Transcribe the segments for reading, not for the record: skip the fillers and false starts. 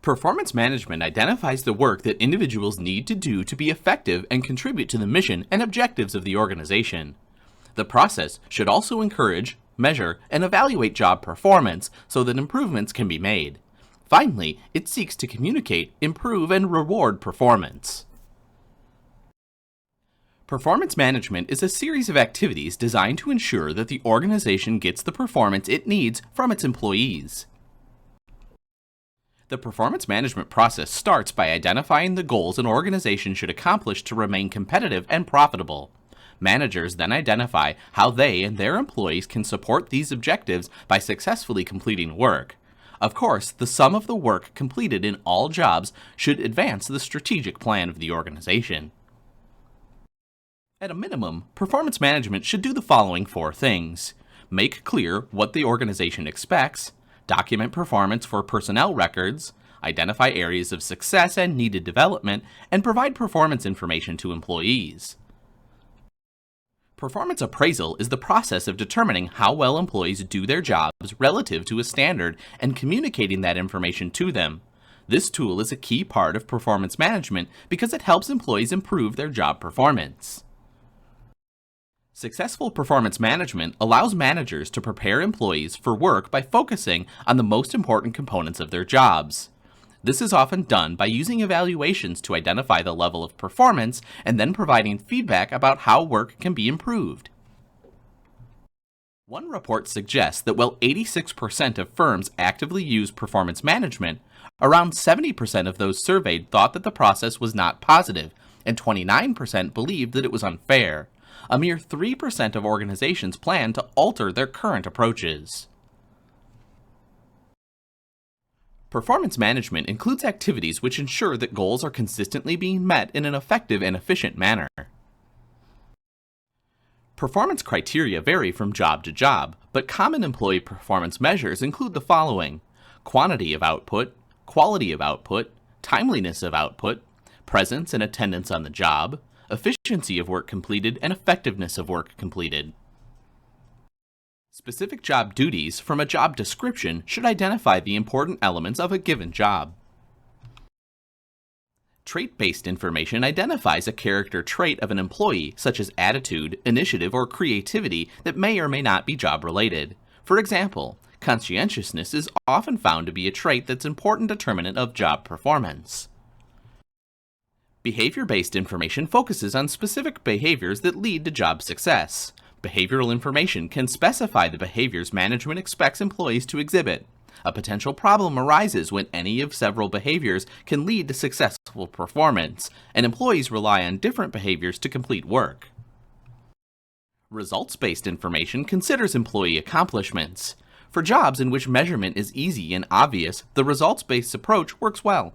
Performance management identifies the work that individuals need to do to be effective and contribute to the mission and objectives of the organization. The process should also encourage, measure, and evaluate job performance so that improvements can be made. Finally, it seeks to communicate, improve, and reward performance. Performance management is a series of activities designed to ensure that the organization gets the performance it needs from its employees. The performance management process starts by identifying the goals an organization should accomplish to remain competitive and profitable. Managers then identify how they and their employees can support these objectives by successfully completing work. Of course, the sum of the work completed in all jobs should advance the strategic plan of the organization. At a minimum, performance management should do the following 4 things: make clear what the organization expects, document performance for personnel records, identify areas of success and needed development, and provide performance information to employees. Performance appraisal is the process of determining how well employees do their jobs relative to a standard and communicating that information to them. This tool is a key part of performance management because it helps employees improve their job performance. Successful performance management allows managers to prepare employees for work by focusing on the most important components of their jobs. This is often done by using evaluations to identify the level of performance and then providing feedback about how work can be improved. One report suggests that while 86% of firms actively use performance management, around 70% of those surveyed thought that the process was not positive, and 29% believed that it was unfair. A mere 3% of organizations plan to alter their current approaches. Performance management includes activities which ensure that goals are consistently being met in an effective and efficient manner. Performance criteria vary from job to job, but common employee performance measures include the following: quantity of output, quality of output, timeliness of output, presence and attendance on the job, efficiency of work completed, and effectiveness of work completed. Specific job duties from a job description should identify the important elements of a given job. Trait-based information identifies a character trait of an employee, such as attitude, initiative, or creativity that may or may not be job-related. For example, conscientiousness is often found to be a trait that's an important determinant of job performance. Behavior-based information focuses on specific behaviors that lead to job success. Behavioral information can specify the behaviors management expects employees to exhibit. A potential problem arises when any of several behaviors can lead to successful performance, and employees rely on different behaviors to complete work. Results-based information considers employee accomplishments. For jobs in which measurement is easy and obvious, the results-based approach works well.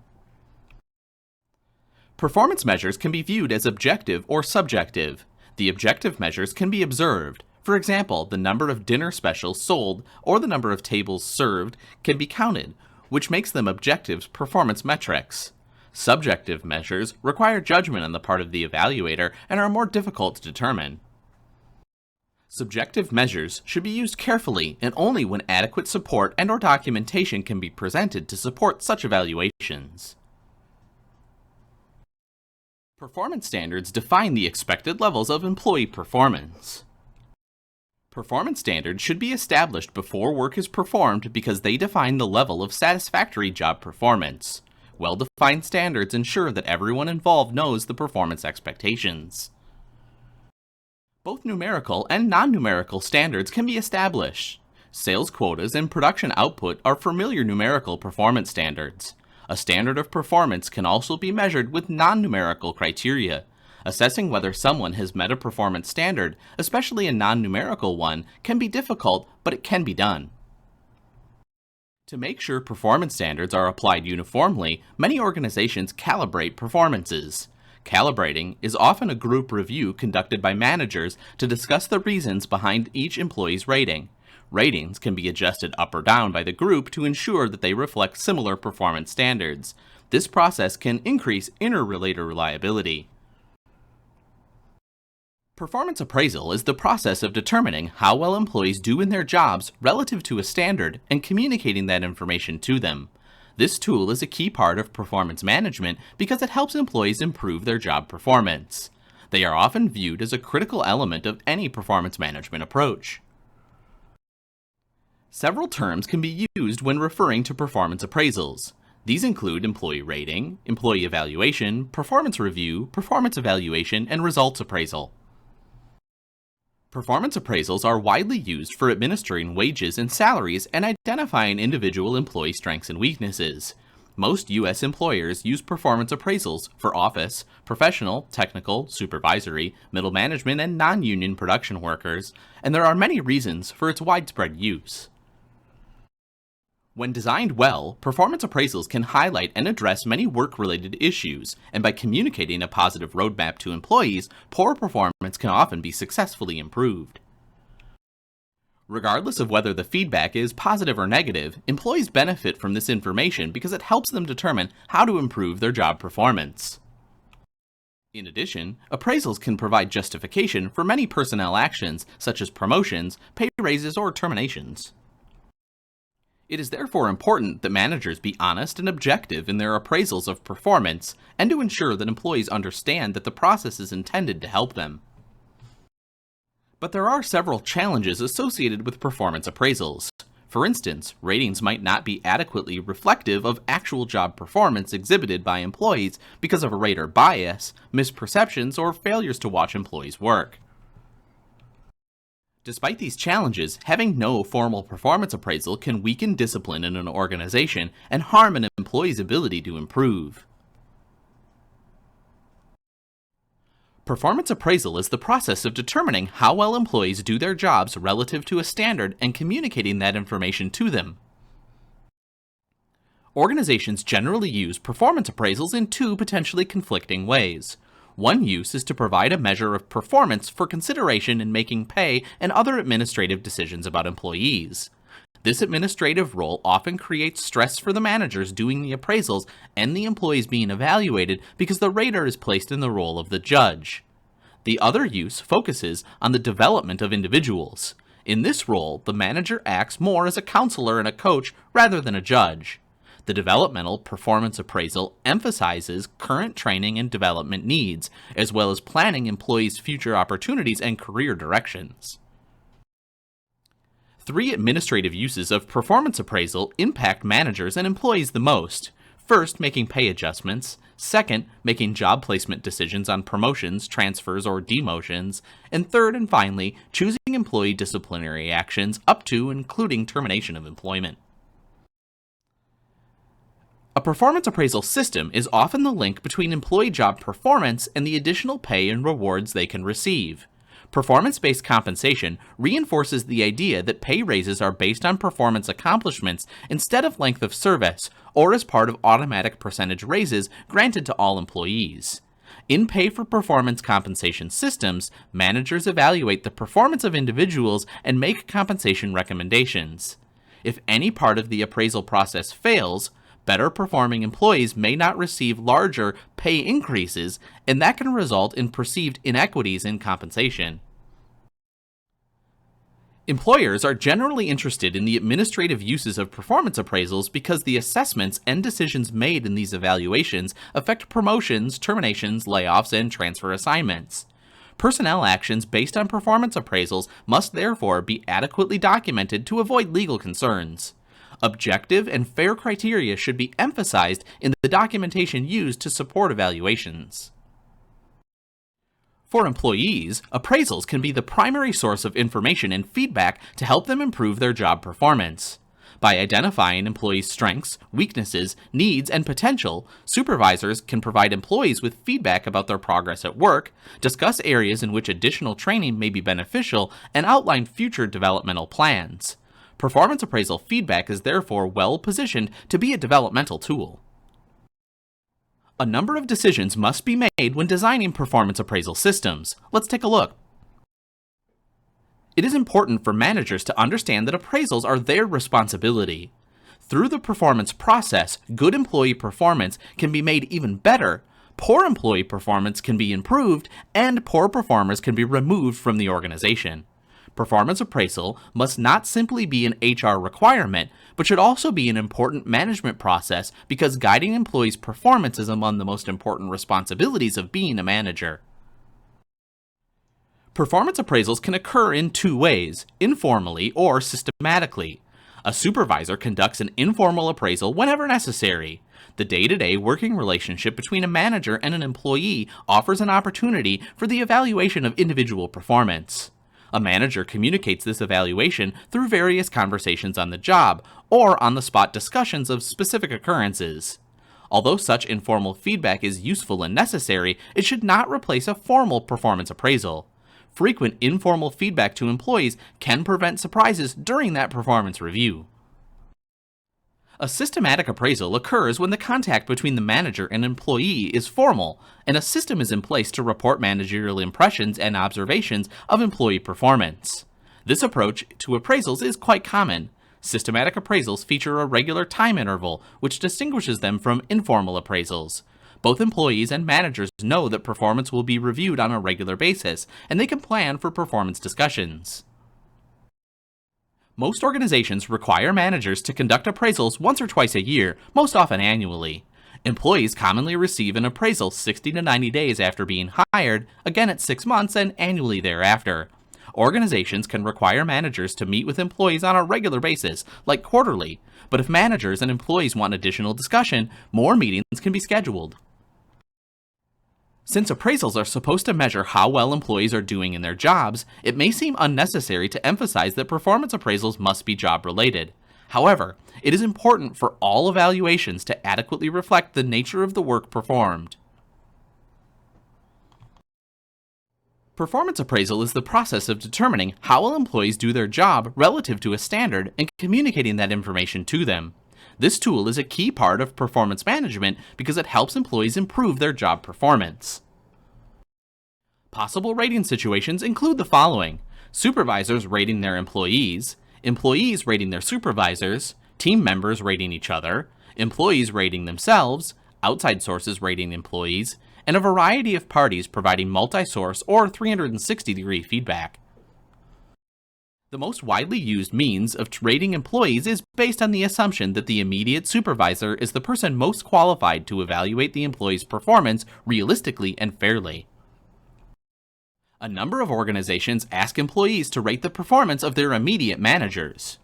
Performance measures can be viewed as objective or subjective. The objective measures can be observed. For example, the number of dinner specials sold or the number of tables served can be counted, which makes them objective performance metrics. Subjective measures require judgment on the part of the evaluator and are more difficult to determine. Subjective measures should be used carefully and only when adequate support and/or documentation can be presented to support such evaluations. Performance standards define the expected levels of employee performance. Performance standards should be established before work is performed because they define the level of satisfactory job performance. Well-defined standards ensure that everyone involved knows the performance expectations. Both numerical and non-numerical standards can be established. Sales quotas and production output are familiar numerical performance standards. A standard of performance can also be measured with non-numerical criteria. Assessing whether someone has met a performance standard, especially a non-numerical one, can be difficult, but it can be done. To make sure performance standards are applied uniformly, many organizations calibrate performances. Calibrating is often a group review conducted by managers to discuss the reasons behind each employee's rating. Ratings can be adjusted up or down by the group to ensure that they reflect similar performance standards. This process can increase inter-relator reliability. Performance appraisal is the process of determining how well employees do in their jobs relative to a standard and communicating that information to them. This tool is a key part of performance management because it helps employees improve their job performance. They are often viewed as a critical element of any performance management approach. Several terms can be used when referring to performance appraisals. These include employee rating, employee evaluation, performance review, performance evaluation, and results appraisal. Performance appraisals are widely used for administering wages and salaries and identifying individual employee strengths and weaknesses. Most U.S. employers use performance appraisals for office, professional, technical, supervisory, middle management, and non-union production workers, and there are many reasons for its widespread use. When designed well, performance appraisals can highlight and address many work-related issues, and by communicating a positive roadmap to employees, poor performance can often be successfully improved. Regardless of whether the feedback is positive or negative, employees benefit from this information because it helps them determine how to improve their job performance. In addition, appraisals can provide justification for many personnel actions such as promotions, pay raises, or terminations. It is therefore important that managers be honest and objective in their appraisals of performance and to ensure that employees understand that the process is intended to help them. But there are several challenges associated with performance appraisals. For instance, ratings might not be adequately reflective of actual job performance exhibited by employees because of a rater bias, misperceptions, or failures to watch employees work. Despite these challenges, having no formal performance appraisal can weaken discipline in an organization and harm an employee's ability to improve. Performance appraisal is the process of determining how well employees do their jobs relative to a standard and communicating that information to them. Organizations generally use performance appraisals in two potentially conflicting ways. One use is to provide a measure of performance for consideration in making pay and other administrative decisions about employees. This administrative role often creates stress for the managers doing the appraisals and the employees being evaluated because the rater is placed in the role of the judge. The other use focuses on the development of individuals. In this role, the manager acts more as a counselor and a coach rather than a judge. The developmental performance appraisal emphasizes current training and development needs, as well as planning employees' future opportunities and career directions. Three administrative uses of performance appraisal impact managers and employees the most. First, making pay adjustments. Second, making job placement decisions on promotions, transfers, or demotions. And third and finally, choosing employee disciplinary actions up to and including termination of employment. A performance appraisal system is often the link between employee job performance and the additional pay and rewards they can receive. Performance-based compensation reinforces the idea that pay raises are based on performance accomplishments instead of length of service, or as part of automatic percentage raises granted to all employees. In pay-for-performance compensation systems, managers evaluate the performance of individuals and make compensation recommendations. If any part of the appraisal process fails, better performing employees may not receive larger pay increases, and that can result in perceived inequities in compensation. Employers are generally interested in the administrative uses of performance appraisals because the assessments and decisions made in these evaluations affect promotions, terminations, layoffs, and transfer assignments. Personnel actions based on performance appraisals must therefore be adequately documented to avoid legal concerns. Objective and fair criteria should be emphasized in the documentation used to support evaluations. For employees, appraisals can be the primary source of information and feedback to help them improve their job performance. By identifying employees' strengths, weaknesses, needs, and potential, supervisors can provide employees with feedback about their progress at work, discuss areas in which additional training may be beneficial, and outline future developmental plans. Performance appraisal feedback is therefore well positioned to be a developmental tool. A number of decisions must be made when designing performance appraisal systems. Let's take a look. It is important for managers to understand that appraisals are their responsibility. Through the performance process, good employee performance can be made even better, poor employee performance can be improved, and poor performers can be removed from the organization. Performance appraisal must not simply be an HR requirement, but should also be an important management process because guiding employees' performance is among the most important responsibilities of being a manager. Performance appraisals can occur in two ways, informally or systematically. A supervisor conducts an informal appraisal whenever necessary. The day-to-day working relationship between a manager and an employee offers an opportunity for the evaluation of individual performance. A manager communicates this evaluation through various conversations on the job or on-the-spot discussions of specific occurrences. Although such informal feedback is useful and necessary, it should not replace a formal performance appraisal. Frequent informal feedback to employees can prevent surprises during that performance review. A systematic appraisal occurs when the contact between the manager and employee is formal, and a system is in place to report managerial impressions and observations of employee performance. This approach to appraisals is quite common. Systematic appraisals feature a regular time interval, which distinguishes them from informal appraisals. Both employees and managers know that performance will be reviewed on a regular basis, and they can plan for performance discussions. Most organizations require managers to conduct appraisals once or twice a year, most often annually. Employees commonly receive an appraisal 60 to 90 days after being hired, again at 6 months, and annually thereafter. Organizations can require managers to meet with employees on a regular basis, like quarterly, but if managers and employees want additional discussion, more meetings can be scheduled. Since appraisals are supposed to measure how well employees are doing in their jobs, it may seem unnecessary to emphasize that performance appraisals must be job-related. However, it is important for all evaluations to adequately reflect the nature of the work performed. Performance appraisal is the process of determining how well employees do their job relative to a standard and communicating that information to them. This tool is a key part of performance management because it helps employees improve their job performance. Possible rating situations include the following: supervisors rating their employees, employees rating their supervisors, team members rating each other, employees rating themselves, outside sources rating employees, and a variety of parties providing multi-source or 360-degree feedback. The most widely used means of rating employees is based on the assumption that the immediate supervisor is the person most qualified to evaluate the employee's performance realistically and fairly. A number of organizations ask employees to rate the performance of their immediate managers.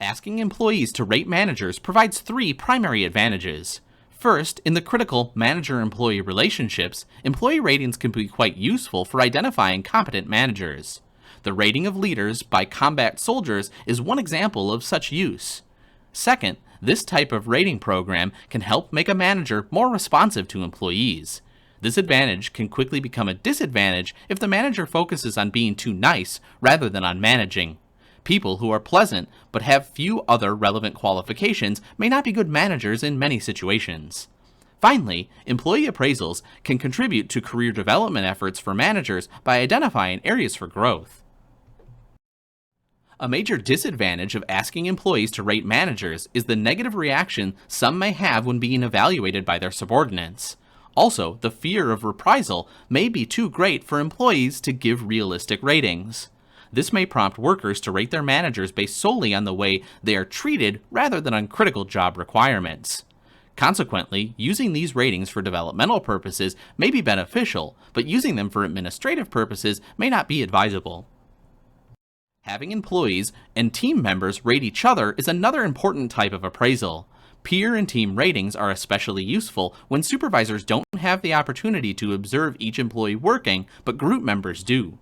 Asking employees to rate managers provides three primary advantages. First, in the critical manager-employee relationships, employee ratings can be quite useful for identifying competent managers. The rating of leaders by combat soldiers is one example of such use. Second, this type of rating program can help make a manager more responsive to employees. This advantage can quickly become a disadvantage if the manager focuses on being too nice rather than on managing. People who are pleasant but have few other relevant qualifications may not be good managers in many situations. Finally, employee appraisals can contribute to career development efforts for managers by identifying areas for growth. A major disadvantage of asking employees to rate managers is the negative reaction some may have when being evaluated by their subordinates. Also, the fear of reprisal may be too great for employees to give realistic ratings. This may prompt workers to rate their managers based solely on the way they are treated rather than on critical job requirements. Consequently, using these ratings for developmental purposes may be beneficial, but using them for administrative purposes may not be advisable. Having employees and team members rate each other is another important type of appraisal. Peer and team ratings are especially useful when supervisors don't have the opportunity to observe each employee working, but group members do.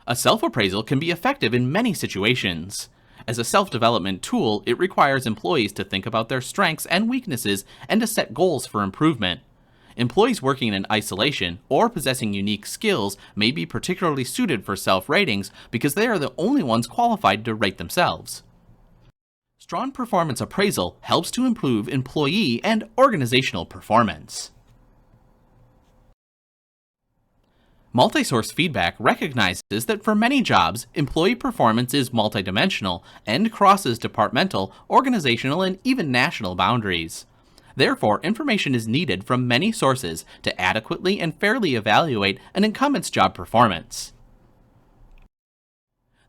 A self-appraisal can be effective in many situations. As a self-development tool, it requires employees to think about their strengths and weaknesses and to set goals for improvement. Employees working in isolation or possessing unique skills may be particularly suited for self-ratings because they are the only ones qualified to rate themselves. Strong performance appraisal helps to improve employee and organizational performance. Multi-source feedback recognizes that for many jobs, employee performance is multidimensional and crosses departmental, organizational, and even national boundaries. Therefore, information is needed from many sources to adequately and fairly evaluate an incumbent's job performance.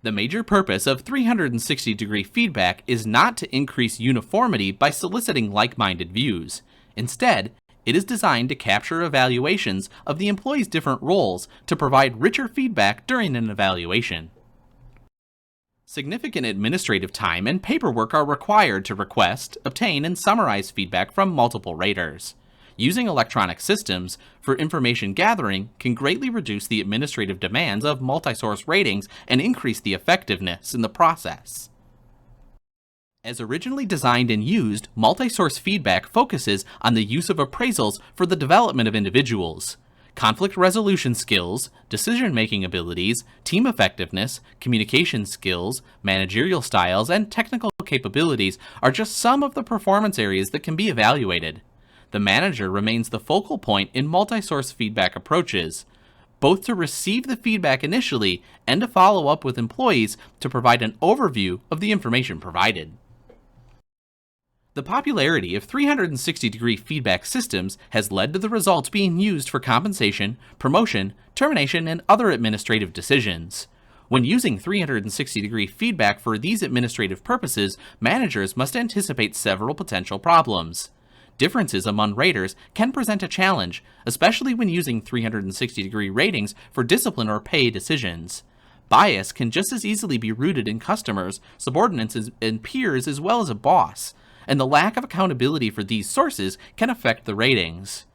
The major purpose of 360-degree feedback is not to increase uniformity by soliciting like-minded views. Instead, it is designed to capture evaluations of the employee's different roles to provide richer feedback during an evaluation. Significant administrative time and paperwork are required to request, obtain, and summarize feedback from multiple raters. Using electronic systems for information gathering can greatly reduce the administrative demands of multi-source ratings and increase the effectiveness in the process. As originally designed and used, multi-source feedback focuses on the use of appraisals for the development of individuals. Conflict resolution skills, decision-making abilities, team effectiveness, communication skills, managerial styles, and technical capabilities are just some of the performance areas that can be evaluated. The manager remains the focal point in multi-source feedback approaches, both to receive the feedback initially and to follow up with employees to provide an overview of the information provided. The popularity of 360-degree feedback systems has led to the results being used for compensation, promotion, termination, and other administrative decisions. When using 360-degree feedback for these administrative purposes, managers must anticipate several potential problems. Differences among raters can present a challenge, especially when using 360-degree ratings for discipline or pay decisions. Bias can just as easily be rooted in customers, subordinates, and peers as well as a boss, and the lack of accountability for these sources can affect the ratings.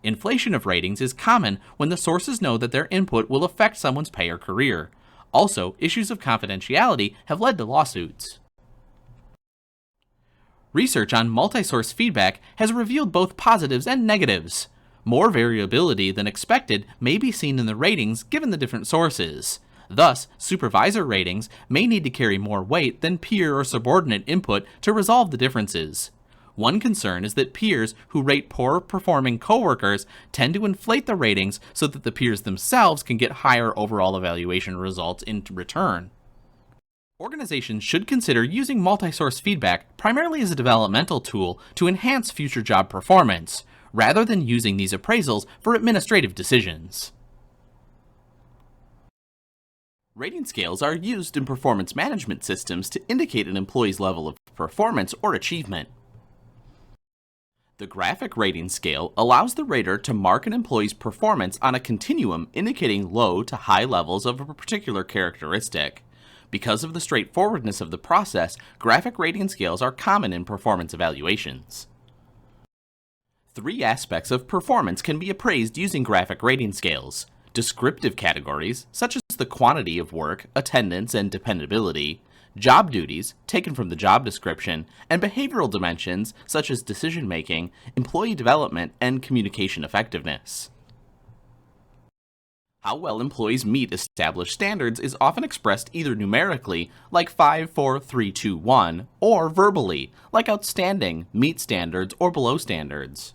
Inflation of ratings is common when the sources know that their input will affect someone's pay or career. Also, issues of confidentiality have led to lawsuits. Research on multi-source feedback has revealed both positives and negatives. More variability than expected may be seen in the ratings given the different sources. Thus, supervisor ratings may need to carry more weight than peer or subordinate input to resolve the differences. One concern is that peers who rate poor-performing coworkers tend to inflate the ratings so that the peers themselves can get higher overall evaluation results in return. Organizations should consider using multi-source feedback primarily as a developmental tool to enhance future job performance, rather than using these appraisals for administrative decisions. Rating scales are used in performance management systems to indicate an employee's level of performance or achievement. The graphic rating scale allows the rater to mark an employee's performance on a continuum indicating low to high levels of a particular characteristic. Because of the straightforwardness of the process, graphic rating scales are common in performance evaluations. Three aspects of performance can be appraised using graphic rating scales: descriptive categories, such as the quantity of work, attendance, and dependability; job duties, taken from the job description; and behavioral dimensions, such as decision-making, employee development, and communication effectiveness. How well employees meet established standards is often expressed either numerically, like 5, 4, 3, 2, 1, or verbally, like outstanding, meet standards, or below standards.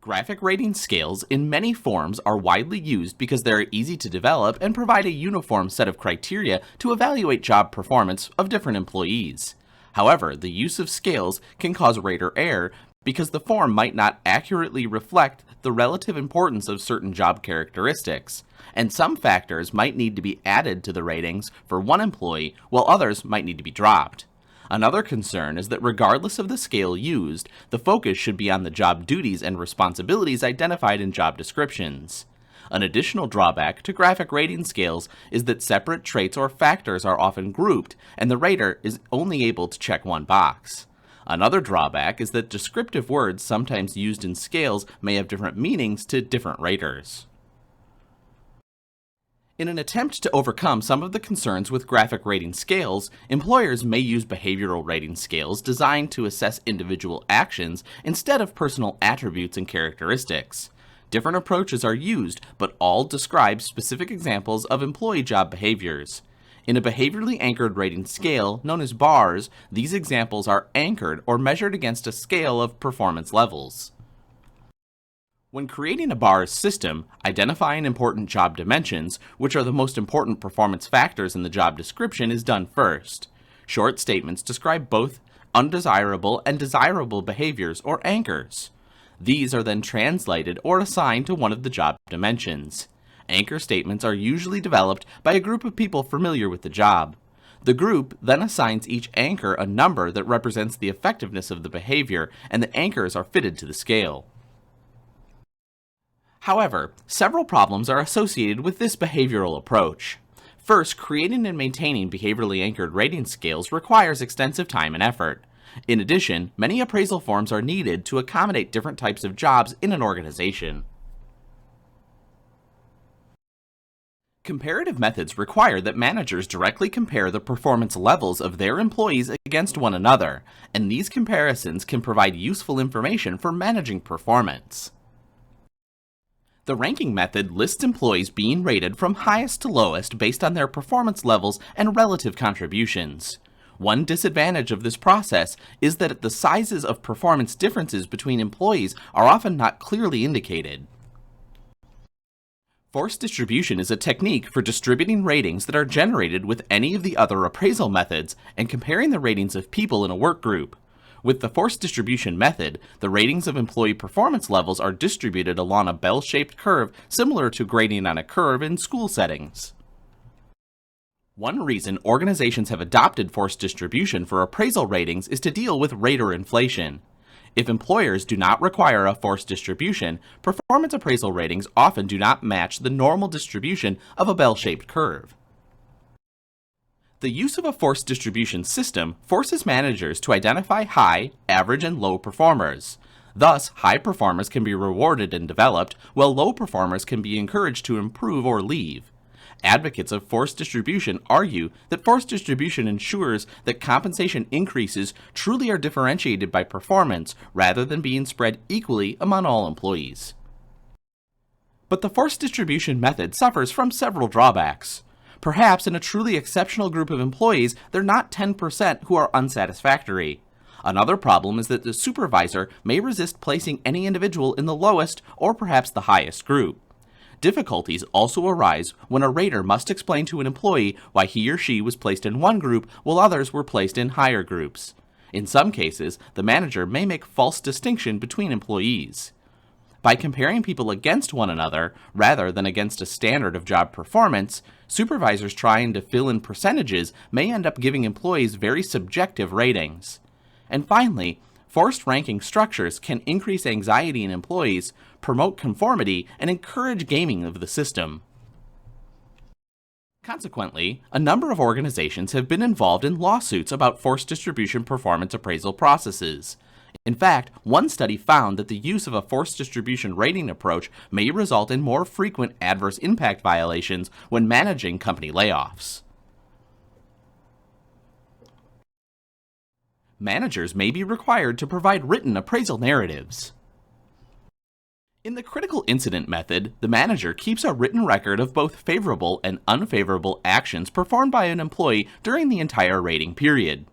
Graphic rating scales in many forms are widely used because they are easy to develop and provide a uniform set of criteria to evaluate job performance of different employees. However, the use of scales can cause rater error because the form might not accurately reflect the relative importance of certain job characteristics, and some factors might need to be added to the ratings for one employee while others might need to be dropped. Another concern is that regardless of the scale used, the focus should be on the job duties and responsibilities identified in job descriptions. An additional drawback to graphic rating scales is that separate traits or factors are often grouped, and the rater is only able to check one box. Another drawback is that descriptive words sometimes used in scales may have different meanings to different raters. In an attempt to overcome some of the concerns with graphic rating scales, employers may use behavioral rating scales designed to assess individual actions instead of personal attributes and characteristics. Different approaches are used, but all describe specific examples of employee job behaviors. In a behaviorally anchored rating scale, known as bars, these examples are anchored or measured against a scale of performance levels. When creating a bars system, identifying important job dimensions, which are the most important performance factors in the job description, is done first. Short statements describe both undesirable and desirable behaviors or anchors. These are then translated or assigned to one of the job dimensions. Anchor statements are usually developed by a group of people familiar with the job. The group then assigns each anchor a number that represents the effectiveness of the behavior, and the anchors are fitted to the scale. However, several problems are associated with this behavioral approach. First, creating and maintaining behaviorally anchored rating scales requires extensive time and effort. In addition, many appraisal forms are needed to accommodate different types of jobs in an organization. Comparative methods require that managers directly compare the performance levels of their employees against one another, and these comparisons can provide useful information for managing performance. The ranking method lists employees being rated from highest to lowest based on their performance levels and relative contributions. One disadvantage of this process is that the sizes of performance differences between employees are often not clearly indicated. Forced distribution is a technique for distributing ratings that are generated with any of the other appraisal methods and comparing the ratings of people in a work group. With the forced distribution method, the ratings of employee performance levels are distributed along a bell-shaped curve similar to grading on a curve in school settings. One reason organizations have adopted forced distribution for appraisal ratings is to deal with rater inflation. If employers do not require a forced distribution, performance appraisal ratings often do not match the normal distribution of a bell-shaped curve. The use of a forced distribution system forces managers to identify high, average, and low performers. Thus, high performers can be rewarded and developed, while low performers can be encouraged to improve or leave. Advocates of forced distribution argue that forced distribution ensures that compensation increases truly are differentiated by performance rather than being spread equally among all employees. But the forced distribution method suffers from several drawbacks. Perhaps in a truly exceptional group of employees, there are not 10% who are unsatisfactory. Another problem is that the supervisor may resist placing any individual in the lowest or perhaps the highest group. Difficulties also arise when a rater must explain to an employee why he or she was placed in one group while others were placed in higher groups. In some cases, the manager may make false distinction between employees. By comparing people against one another, rather than against a standard of job performance, supervisors trying to fill in percentages may end up giving employees very subjective ratings. And finally, forced ranking structures can increase anxiety in employees, promote conformity, and encourage gaming of the system. Consequently, a number of organizations have been involved in lawsuits about forced distribution performance appraisal processes. In fact, one study found that the use of a forced distribution rating approach may result in more frequent adverse impact violations when managing company layoffs. Managers may be required to provide written appraisal narratives. In the critical incident method, the manager keeps a written record of both favorable and unfavorable actions performed by an employee during the entire rating period.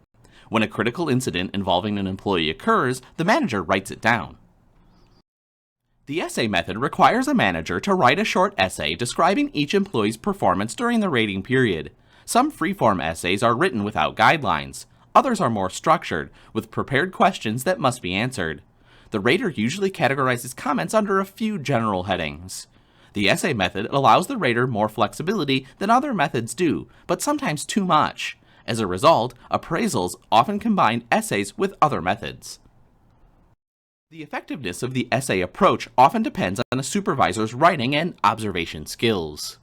When a critical incident involving an employee occurs, the manager writes it down. The essay method requires a manager to write a short essay describing each employee's performance during the rating period. Some free-form essays are written without guidelines. Others are more structured, with prepared questions that must be answered. The rater usually categorizes comments under a few general headings. The essay method allows the rater more flexibility than other methods do, but sometimes too much. As a result, appraisals often combine essays with other methods. The effectiveness of the essay approach often depends on a supervisor's writing and observation skills.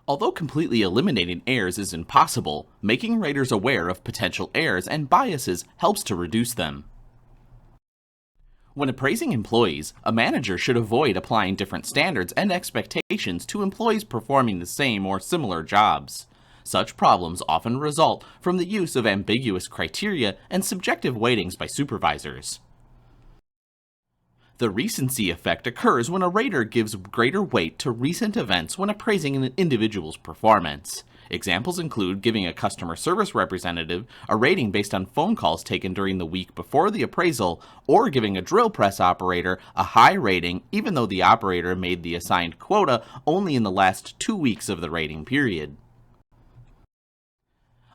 Although completely eliminating errors is impossible, making raters aware of potential errors and biases helps to reduce them. When appraising employees, a manager should avoid applying different standards and expectations to employees performing the same or similar jobs. Such problems often result from the use of ambiguous criteria and subjective weightings by supervisors. The recency effect occurs when a rater gives greater weight to recent events when appraising an individual's performance. Examples include giving a customer service representative a rating based on phone calls taken during the week before the appraisal, or giving a drill press operator a high rating even though the operator made the assigned quota only in the last 2 weeks of the rating period.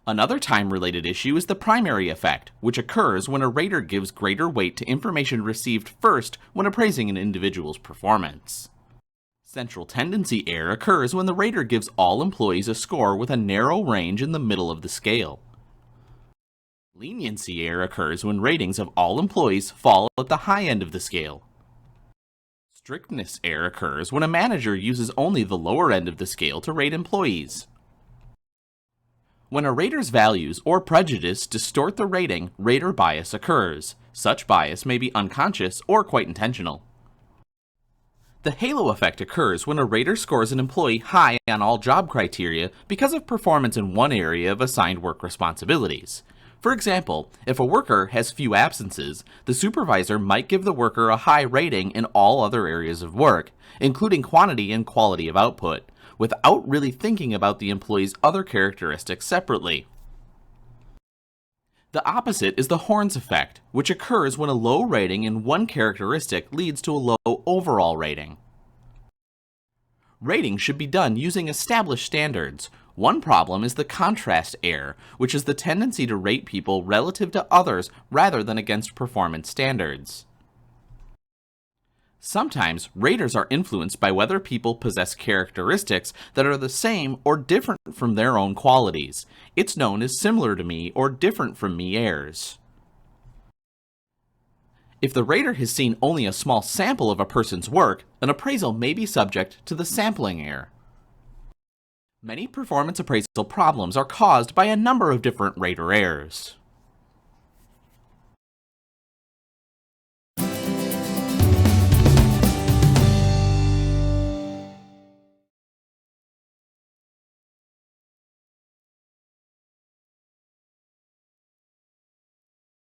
Another time-related issue is the primary effect, which occurs when a rater gives greater weight to information received first when appraising an individual's performance. Central tendency error occurs when the rater gives all employees a score with a narrow range in the middle of the scale. Leniency error occurs when ratings of all employees fall at the high end of the scale. Strictness error occurs when a manager uses only the lower end of the scale to rate employees. When a rater's values or prejudice distort the rating, rater bias occurs. Such bias may be unconscious or quite intentional. The halo effect occurs when a rater scores an employee high on all job criteria because of performance in one area of assigned work responsibilities. For example, if a worker has few absences, the supervisor might give the worker a high rating in all other areas of work, including quantity and quality of output, without really thinking about the employee's other characteristics separately. The opposite is the horns effect, which occurs when a low rating in one characteristic leads to a low overall rating. Rating should be done using established standards. One problem is the contrast error, which is the tendency to rate people relative to others rather than against performance standards. Sometimes, raters are influenced by whether people possess characteristics that are the same or different from their own qualities. It's known as similar to me or different from me errors. If the rater has seen only a small sample of a person's work, an appraisal may be subject to the sampling error. Many performance appraisal problems are caused by a number of different rater errors.